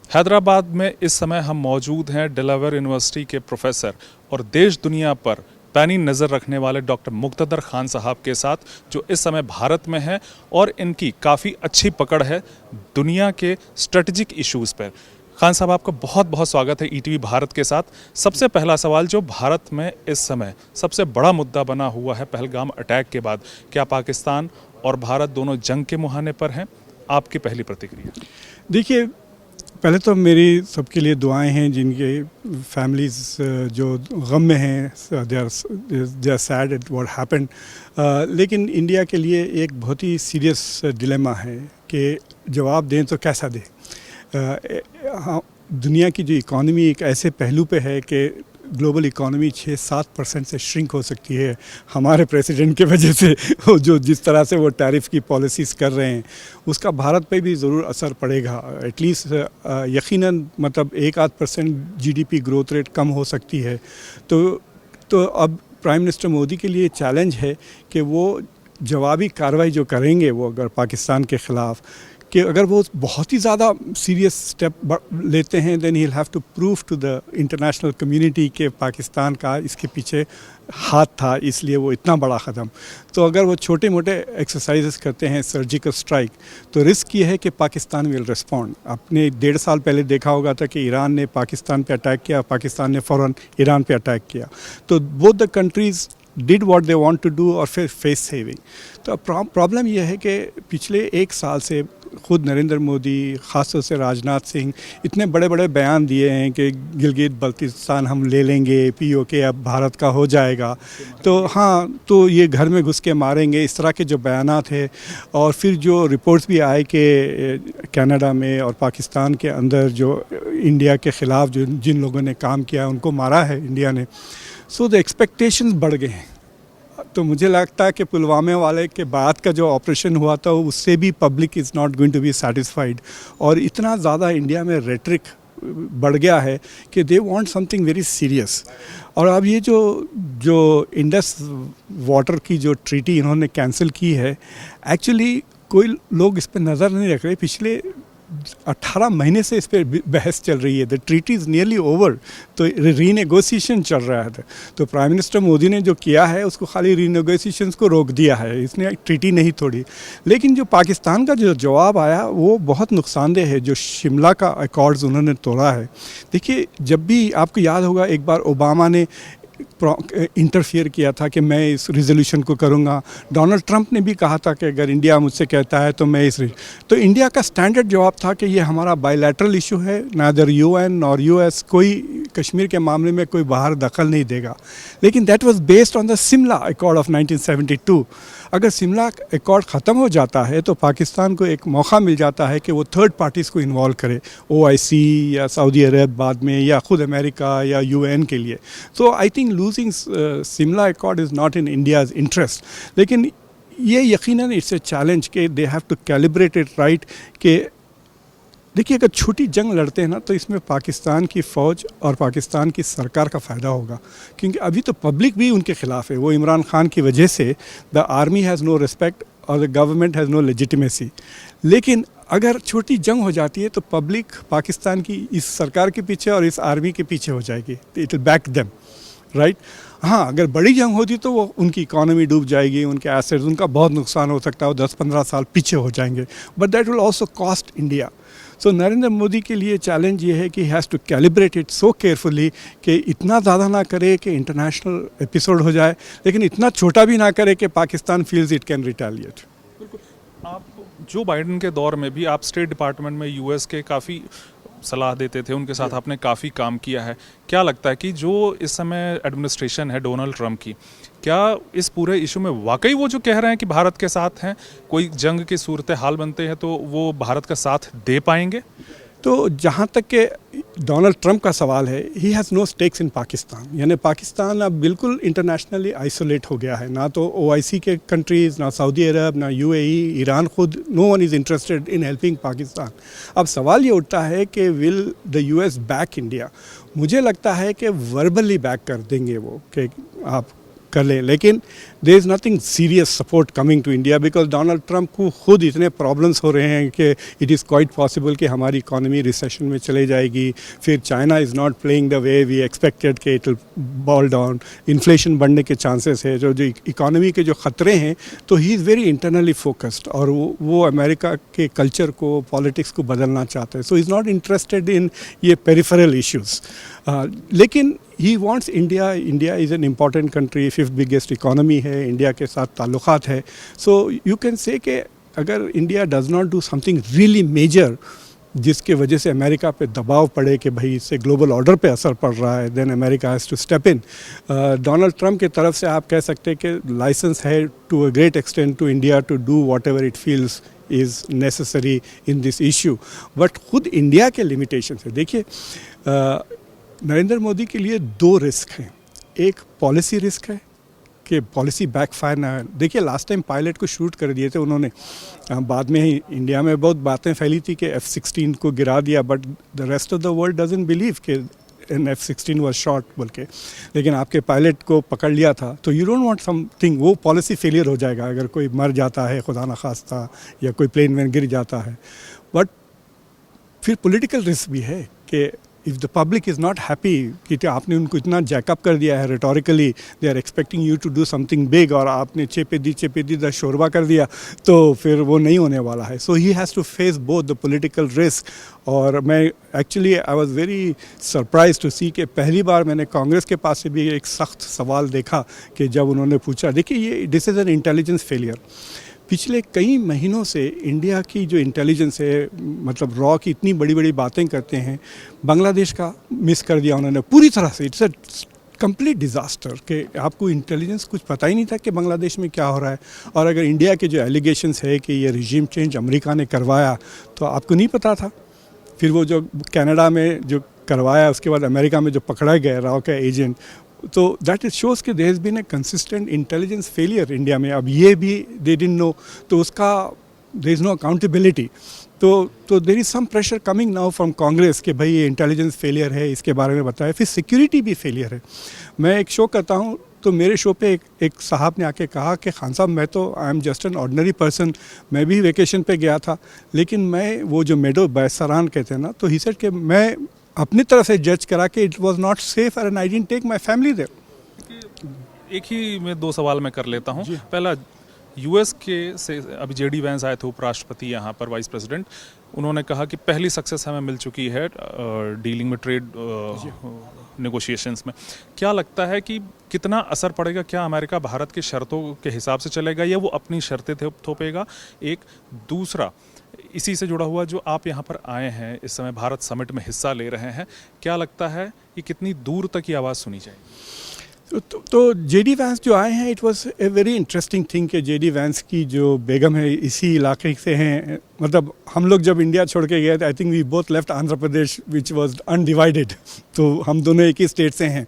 हैदराबाद में इस समय हम मौजूद हैं डेलावेयर यूनिवर्सिटी के प्रोफेसर और देश दुनिया पर पैनी नज़र रखने वाले डॉक्टर मुक्तदर खान साहब के साथ, जो इस समय भारत में हैं और इनकी काफ़ी अच्छी पकड़ है दुनिया के स्ट्रेटजिक इश्यूज़ पर। खान साहब, आपका बहुत बहुत स्वागत है ईटीवी भारत के साथ। सबसे पहला सवाल, जो भारत में इस समय सबसे बड़ा मुद्दा बना हुआ है पहलगाम अटैक के बाद, क्या पाकिस्तान और भारत दोनों जंग के मुहाने पर हैं? आपकी पहली प्रतिक्रिया। देखिए, पहले तो मेरी सबके लिए दुआएं हैं जिनके फैमिलीज़ जो गम में हैं, they are sad at what happened. लेकिन इंडिया के लिए एक बहुत ही सीरियस डिलेमा है कि जवाब दें तो कैसा दें। हाँ, दुनिया की जो इकॉनमी एक ऐसे पहलू पे है कि ग्लोबल इकॉनमी 6-7% से श्रिंक हो सकती है हमारे प्रेसिडेंट की वजह से। जो जिस तरह से वो टैरिफ की पॉलिसीज़ कर रहे हैं, उसका भारत पे भी ज़रूर असर पड़ेगा। एटलीस्ट यकीनन मतलब 1-8% जीडीपी ग्रोथ रेट कम हो सकती है। तो अब प्राइम मिनिस्टर मोदी के लिए चैलेंज है कि वो जवाबी कार्रवाई जो करेंगे वो अगर पाकिस्तान के ख़िलाफ़, कि अगर वो बहुत ही ज़्यादा सीरियस स्टेप लेते हैं, then he will have to prove to the international community के पाकिस्तान का इसके पीछे हाथ था, इसलिए वो इतना बड़ा क़दम। तो अगर वो छोटे मोटे एक्सरसाइजेस करते हैं, सर्जिकल स्ट्राइक, तो रिस्क ये है कि पाकिस्तान विल रिस्पॉन्ड। आपने 1.5 साल पहले देखा होगा था कि ईरान ने पाकिस्तान पे अटैक किया, पाकिस्तान ने फ़ौरन ईरान पे अटैक किया। तो both the countries did what they want to do और फिर फेस सेविंग। तो प्रॉब्लम यह है कि पिछले 1 साल से खुद नरेंद्र मोदी, ख़ासतौर से राजनाथ सिंह, इतने बड़े बड़े बयान दिए हैं कि गिलगित बल्तिस्तान हम ले लेंगे, पीओके अब भारत का हो जाएगा, तो हाँ, तो ये घर में घुस के मारेंगे, इस तरह के जो बयानात है। और फिर जो रिपोर्ट्स भी आए कि कनाडा में और पाकिस्तान के अंदर जो इंडिया के ख़िलाफ़ जो जिन लोगों ने काम किया उनको मारा है इंडिया ने। सो द एक्सपेक्टेशंस बढ़ गए हैं। तो मुझे लगता है कि पुलवामा वाले के बाद का जो ऑपरेशन हुआ था उससे भी public is not going to be satisfied. और इतना ज़्यादा इंडिया में रेटरिक बढ़ गया है कि they want something very serious. और अब ये जो इंडस वाटर की जो ट्रीटी इन्होंने कैंसिल की है, एक्चुअली कोई लोग इस पर नज़र नहीं रख रहे। पिछले 18 महीने से इस पर बहस चल रही है। The treaty is nearly over, तो रीनेगोशिएशन चल रहा है। तो प्राइम मिनिस्टर मोदी ने जो किया है उसको खाली रीनेगोशिएशंस को रोक दिया है, इसने ट्रीटी नहीं तोड़ी। लेकिन जो पाकिस्तान का जो जवाब आया वो बहुत नुकसानदेह है, जो शिमला का अकॉर्ड्स उन्होंने तोड़ा है। देखिए, जब भी आपको याद होगा एक बार ओबामा ने इंटरफियर किया था कि मैं इस रिजोल्यूशन को करूंगा। डोनाल्ड ट्रंप ने भी कहा था कि अगर इंडिया मुझसे कहता है तो मैं तो इंडिया का स्टैंडर्ड जवाब था कि ये हमारा बायलैटरल इशू है, नादर यूएन और यूएस कोई कश्मीर के मामले में कोई बाहर दखल नहीं देगा। लेकिन that was based on the Shimla accord of 1972। अगर शिमला अकॉर्ड ख़त्म हो जाता है तो पाकिस्तान को एक मौका मिल जाता है कि वो थर्ड पार्टीज़ को इन्वॉल्व करे, OIC या सऊदी अरब बाद में, या ख़ुद अमेरिका या UN के लिए। तो I think losing Shimla accord is not in India's interest. लेकिन ये यकीनन इट्स ए चैलेंज कि they have to calibrate it right. कि देखिए, अगर छोटी जंग लड़ते हैं ना तो इसमें पाकिस्तान की फ़ौज और पाकिस्तान की सरकार का फ़ायदा होगा, क्योंकि अभी तो पब्लिक भी उनके ख़िलाफ़ है। वो इमरान खान की वजह से the army has no respect और the government has no legitimacy. लेकिन अगर छोटी जंग हो जाती है तो पब्लिक पाकिस्तान की इस सरकार के पीछे और इस आर्मी के पीछे हो जाएगी। It will back them, right. हाँ, अगर बड़ी जंग होती तो वो उनकी इकॉनमी डूब जाएगी, उनके एसेट्स, उनका बहुत नुकसान हो सकता है, वो 10-15 साल पीछे हो जाएंगे। But that will also cost India. So Narendra Modi के लिए चैलेंज ये है कि he has to calibrate it so carefully कि इतना ज़्यादा ना करे कि इंटरनेशनल एपिसोड हो जाए, लेकिन इतना छोटा भी ना करे कि Pakistan feels it can retaliate. आप जो बाइडेन के दौर में भी आप स्टेट डिपार्टमेंट में US के काफ़ी सलाह देते थे, उनके साथ आपने काफ़ी काम किया है। क्या लगता है कि जो इस समय एडमिनिस्ट्रेशन है डोनाल्ड ट्रंप की, क्या इस पूरे इशू में वाकई वो जो कह रहे हैं कि भारत के साथ हैं, कोई जंग की सूरत हाल बनते हैं तो वो भारत का साथ दे पाएंगे? तो जहाँ तक के डोनाल्ड ट्रंप का सवाल है, he has no stakes in Pakistan. यानी पाकिस्तान अब बिल्कुल इंटरनेशनली आइसोलेट हो गया है। ना तो OIC के कंट्रीज़, ना सऊदी अरब, ना UAE, ईरान खुद, no one is interested in helping Pakistan. अब सवाल ये उठता है कि will the US back India? मुझे लगता है कि वर्बली बैक कर देंगे वो, कि आप कर ले, लेकिन there is nothing serious support coming to India because Donald Trump को खुद इतने प्रॉब्लम्स हो रहे हैं कि इट इज़ क्वाइट पॉसिबल कि हमारी इकॉनमी रिसेशन में चले जाएगी, फिर China is not playing the way we expected कि it will ball down, inflation बढ़ने के चांसेस है, जो इकॉनमी के जो ख़तरे हैं, तो he is very internally focused और वो अमेरिका के कल्चर को, पॉलिटिक्स को बदलना चाहते हैं, so is not interested in ये पेरिफेरल इश्यूज़। लेकिन he wants India is an important country, 5th biggest economy है, इंडिया के साथ ताल्लुकात है, सो यू कैन से कि अगर India does not do something really major जिसके वजह से अमेरिका पे दबाव पड़े कि भाई इससे ग्लोबल ऑर्डर पे असर पड़ रहा है, then America has to step in. Donald Trump की तरफ से आप कह सकते हैं कि लाइसेंस है to a great extent to India to do what ever it feels is necessary in this issue, but खुद इंडिया के लिमिटेशन है। देखिए नरेंद्र मोदी के लिए 2 रिस्क हैं, एक पॉलिसी रिस्क है कि पॉलिसी बैकफायर ना। देखिए लास्ट टाइम पायलट को शूट कर दिए थे उन्होंने, बाद में ही इंडिया में बहुत बातें फैली थी कि F-16 को गिरा दिया, but the rest of the world doesn't believe कि एन F-16 वाज शॉट बोल के, लेकिन आपके पायलट को पकड़ लिया था, तो यू डोंट वांट समथिंग, वो पॉलिसी फेलियर हो जाएगा अगर कोई मर जाता है खुदा न खास्ता या कोई प्लेन में गिर जाता है। बट फिर पॉलिटिकल रिस्क भी है कि if the public is not happy कि आपने उनको इतना जैकअप कर दिया है rhetorically, they are expecting you to do something big, और आपने चेपे दी शोरबा कर दिया, तो फिर वो नहीं होने वाला है। So he has to face both the political risk. और मैं actually I was very surprise to see कि पहली बार मैंने कांग्रेस के पास से भी एक सख्त सवाल देखा कि जब उन्होंने पूछा, देखिए ये this is an intelligence failure. पिछले कई महीनों से इंडिया की जो इंटेलिजेंस है, मतलब रॉ की इतनी बड़ी बड़ी बातें करते हैं, बांग्लादेश का मिस कर दिया उन्होंने पूरी तरह से। इट्स अ कंप्लीट डिज़ास्टर कि आपको इंटेलिजेंस कुछ पता ही नहीं था कि बांग्लादेश में क्या हो रहा है। और अगर इंडिया के जो एलिगेशंस है कि ये रिजीम चेंज अमेरिका ने करवाया, तो आपको नहीं पता था। फिर वो जो कनाडा में जो करवाया, उसके बाद अमेरिका में जो पकड़ा गया रॉ का एजेंट, तो दैट इज शोज़ कि there has been a consistent intelligence failure India में। अब ये भी दे डिडंट नो, तो उसका देयर इज़ नो अकाउंटेबिलिटी। तो there is some pressure coming now from Congress कि भाई ये इंटेलिजेंस फेलियर है, इसके बारे में बताया। फिर सिक्योरिटी भी फेलियर है। मैं एक शो करता हूँ, तो मेरे शो पे एक साहब ने आके कहा कि खान साहब मैं तो I am just an ordinary person, मैं भी वेकेशन पे गया था, लेकिन मैं वो जो मेडो बैसरान कहते हैं ना, तो ही सेड कि मैं अपनी तरफ से जज करा कि it was not safe and I didn't take my family there. एक ही में 2 सवाल मैं कर लेता हूँ। पहला, यूएस के से अभी जेडी वैंस आए थे उपराष्ट्रपति यहाँ पर, वाइस प्रेसिडेंट, उन्होंने कहा कि पहली सक्सेस हमें मिल चुकी है डीलिंग में ट्रेड नेगोशिएशंस में। क्या लगता है कि कितना असर पड़ेगा? क्या अमेरिका भारत की शर्तों के हिसाब से चलेगा या वो अपनी शर्तें थोपेगा? एक दूसरा, इसी से जुड़ा हुआ, जो आप यहाँ पर आए हैं, इस समय भारत समिट में हिस्सा ले रहे हैं, क्या लगता है कि कितनी दूर तक ये आवाज़ सुनी जाएगी? तो जेडी वैंस जो आए हैं, it was a very interesting thing कि जेडी वैंस की जो बेगम है इसी इलाके से हैं। मतलब हम लोग जब इंडिया छोड़ के गए थे, I think we both left Andhra Pradesh which was undivided, तो हम दोनों एक ही स्टेट से हैं।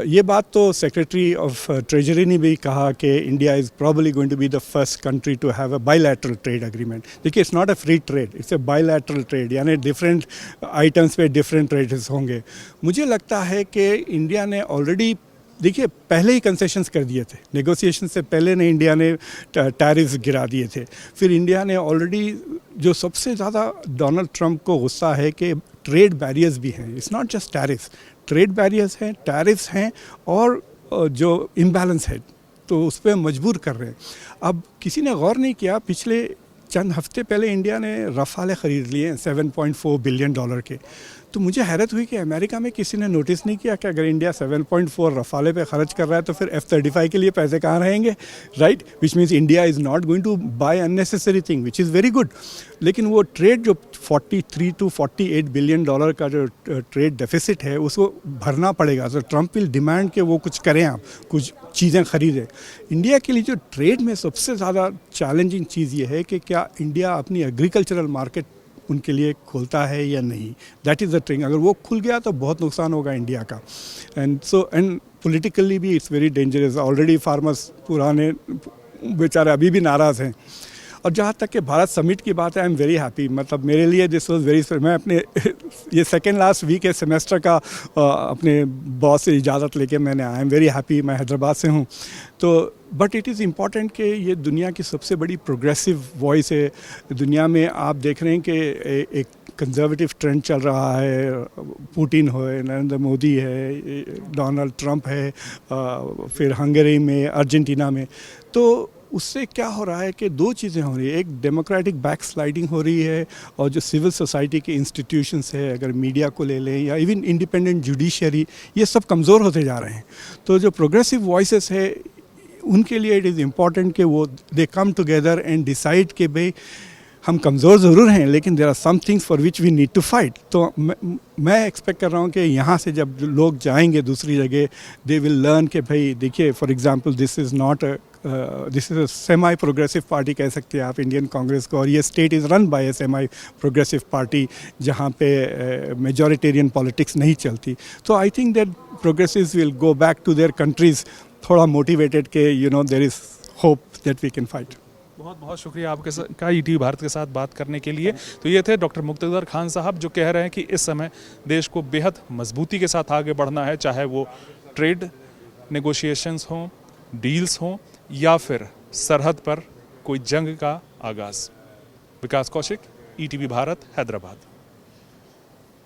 ये बात तो सेक्रेटरी ऑफ ट्रेजरी ने भी कहा कि India is probably going to be the first country to have a bilateral trade agreement. देखिए it's not a free trade, it's a bilateral trade, यानी डिफरेंट आइटम्स पे डिफरेंट रेट्स होंगे। मुझे लगता है कि इंडिया ने ऑलरेडी, देखिए पहले ही कंसेशंस कर दिए थे, नेगोशिएशन से पहले ने इंडिया ने टैरिफ्स गिरा दिए थे। फिर इंडिया ने ऑलरेडी, जो सबसे ज़्यादा डोनाल्ड ट्रंप को गुस्सा है कि ट्रेड बैरियर्स भी हैं, it's not just tariffs, trade barriers हैं, टैरिफ्स हैं, और जो इम्बैलेंस है, तो उस पर मजबूर कर रहे हैं। अब किसी ने गौर नहीं किया, पिछले चंद हफ्ते पहले इंडिया ने रफ़ाले ख़रीद लिए हैं $7.4 बिलियन के। तो मुझे हैरत हुई कि अमेरिका में किसी ने नोटिस नहीं किया कि अगर इंडिया 7.4 रफ़ाले पे खर्च कर रहा है, तो फिर F-35 के लिए पैसे कहाँ रहेंगे, right? Which means India is not going to buy unnecessary thing, which is very good. लेकिन वो ट्रेड जो 43 to 48 बिलियन का जो ट्रेड डेफिसिट है, उसको भरना पड़ेगा। तो ट्रंप विल डिमांड कि वो कुछ करें, आप कुछ चीज़ें खरीदें। इंडिया के लिए जो ट्रेड में सबसे ज़्यादा चैलेंजिंग चीज़ ये है कि क्या इंडिया अपनी एग्रीकल्चरल मार्केट उनके लिए खोलता है या नहीं। That is the thing. अगर वो खुल गया तो बहुत नुकसान होगा इंडिया का। एंड पॉलिटिकली भी it's very dangerous. Already farmers पुराने बेचारे अभी भी नाराज़ हैं। और जहाँ तक कि भारत समिट की बात है, आई एम वेरी हैप्पी। मतलब मेरे लिए दिस वाज वेरी, मैं अपने ये सेकेंड लास्ट वीक है सेमेस्टर का, अपने बॉस से इजाज़त लेके मैंने, आई एम वेरी हैप्पी। मैं हैदराबाद से हूँ, तो बट इट इज़ इम्पॉर्टेंट कि ये दुनिया की सबसे बड़ी प्रोग्रेसिव वॉइस है दुनिया में। आप देख रहे हैं कि एक कंजर्वेटिव ट्रेंड चल रहा है, पुतिन है, नरेंद्र मोदी है, डोनाल्ड ट्रंप है, फिर हंगरी में, अर्जेंटीना में। तो उससे क्या हो रहा है कि दो चीज़ें हो रही है, एक डेमोक्रेटिक बैक स्लाइडिंग हो रही है, और जो सिविल सोसाइटी के इंस्टीट्यूशंस है, अगर मीडिया को ले लें या इवन इंडिपेंडेंट जुडिशरी, ये सब कमज़ोर होते जा रहे हैं। तो जो प्रोग्रेसिव वॉइसेस है उनके लिए इट इज़ इम्पॉर्टेंट कि वो they come together and decide कि भाई हम कमज़ोर ज़रूर हैं लेकिन there are some things for which we need to fight. तो मैं एक्सपेक्ट कर रहा हूँ कि यहाँ से जब लोग जाएंगे दूसरी जगह, दे विल लर्न कि भाई देखिए, for example this is not this is a semi progressive party कह सकते हैं आप इंडियन कांग्रेस को, और ये state is run by a semi progressive party जहाँ पे मेजॉरिटेरियन पॉलिटिक्स नहीं चलती। तो I think that progressives will go back to their countries थोड़ा मोटिवेटेड के you know there is hope that we can fight. बहुत बहुत शुक्रिया आपके का ईटीवी भारत के साथ बात करने के लिए। तो ये थे डॉक्टर मुक्तदर खान साहब, जो कह रहे हैं कि इस समय देश को बेहद मजबूती के साथ आगे बढ़ना है, चाहे वो ट्रेड नेगोशिएशंस हों, डील्स हों, या फिर सरहद पर कोई जंग का आगाज़। विकास कौशिक, ईटीवी भारत, हैदराबाद।